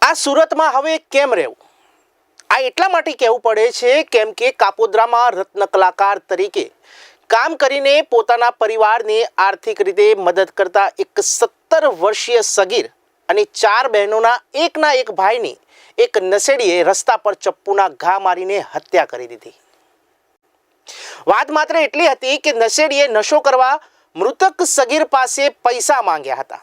આ સુરતમાં હવે કેમ રહેવું? આ એટલા માટે કહેવું પડે છે કેમ કે કાપોદ્રામાં રત્ન કલાકાર તરીકે કામ કરીને પોતાના પરિવારને આર્થિક રીતે મદદ કરતા એક 17 વર્ષીય સગીર અને 4 બહેનોના એકના એક ભાઈની એક નશેડીએ રસ્તા પર ચપ્પુના ઘા મારીને હત્યા કરી દીધી. વાત માત્ર એટલી હતી કે નશેડીએ નશો કરવા મૃતક સગીર પાસે પૈસા માંગ્યા હતા,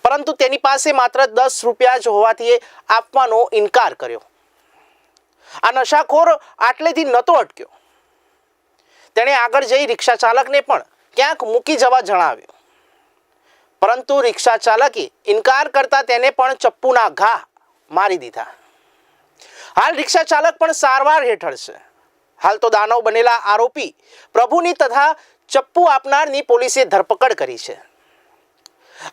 પરંતુ તેની પાસે માત્ર 10 રૂપિયા જ હોવાથી આપવાનો ઇનકાર કર્યો. આ નશાખોર આટલેથી નહોતો અટક્યો. તેણે આગળ જઈ રિક્ષા ચાલકને પણ ક્યાંક મૂકી જવા જણાવ્યું, પરંતુ રિક્ષા ચાલકે ઇનકાર કરતા તેને પણ ચપ્પુના ઘા મારી દીધા. હાલ રિક્ષા ચાલક પણ સારવાર હેઠળ છે. હાલ તો દાનવ બનેલા આરોપી પ્રભુની તથા ચપ્પુ આપનારની પોલીસે ધરપકડ કરી છે.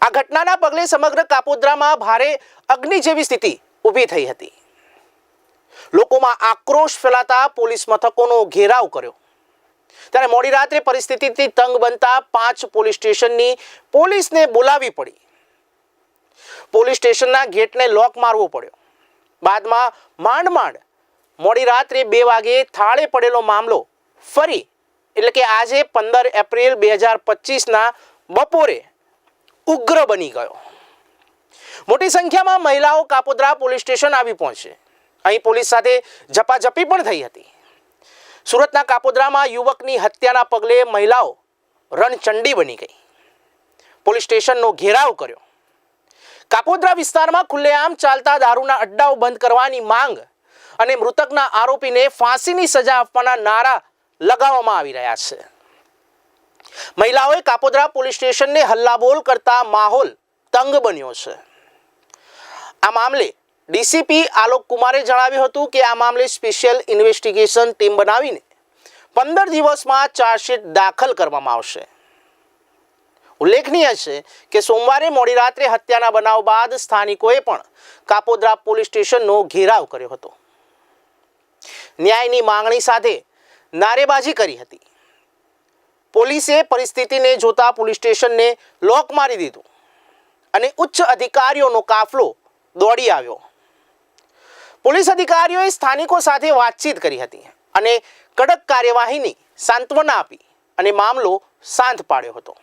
આ ઘટનાના પગલે સમગ્ર કાપોદ્રામાં ભારે અગ્નિ જેવી સ્થિતિ ઊભી થઈ હતી. લોકોમાં આક્રોશ ફેલાતા પોલીસ મથકોનો ઘેરાવ કર્યો. ત્યારે મોડી રાત્રે પરિસ્થિતિથી તંગ બનતા 5 પોલીસ સ્ટેશનની પોલીસને બોલાવી પડી. પોલીસ સ્ટેશનના ગેટને લોક મારવો પડ્યો. બાદમાં માંડ મોડી રાત્રે 2 વાગે થાળે પડેલો મામલો ફરી એટલે કે આજે 15 એપ્રિલ 2025ના બપોરે ઉગ્ર બની ગયો. મોટી સંખ્યામાં મહિલાઓ કાપોદ્રા પોલીસ સ્ટેશન આવી પહોંચે. અહીં પોલીસ સાથે ઝપાઝપી પણ થઈ હતી. સુરતના કાપોદ્રામાં યુવકની હત્યાના પગલે મહિલાઓ રણચંડી બની ગઈ. પોલીસ સ્ટેશનનો ઘેરાવ કર્યો. કાપોદ્રા વિસ્તારમાં ખુલ્લેઆમ ચાલતા દારૂના અડ્ડાઓ બંધ કરવાની માંગ અને મૃતકના આરોપીને ફાંસીની સજા આપવાના નારા લગાવવામાં આવી રહ્યા છે. મહિલાઓએ કાપોદ્રા પોલીસ સ્ટેશનને હલ્લાબોલ કરતા માહોલ તંગ બન્યો છે. આ મામલે ડીસીપી આલોક કુમારે જણાવ્યું હતું કે આ મામલે સ્પેશિયલ ઇન્વેસ્ટિગેશન ટીમ બનાવીને 15 દિવસમાં ચાર્જશીટ દાખલ કરવામાં આવશે. ઉલ્લેખનીય છે કે સોમવારે મોડી રાત્રે હત્યાના બનાવ બાદ સ્થાનિકોએ પણ કાપોદ્રા પોલીસ સ્ટેશનનો ઘેરાવ કર્યો હતો. ન્યાયની માંગણી સાથે નારેબાજી કરી હતી. પોલીસે પરિસ્થિતિને જોતા પોલીસ સ્ટેશનને લોક મારી દીધું અને ઉચ્ચ અધિકારીઓનો કાફલો દોડી આવ્યો. પોલીસ અધિકારીઓએ સ્થાનિકો સાથે વાતચીત કરી હતી અને કડક કાર્યવાહીની સાંત્વના આપી અને મામલો શાંત પાડ્યો હતો.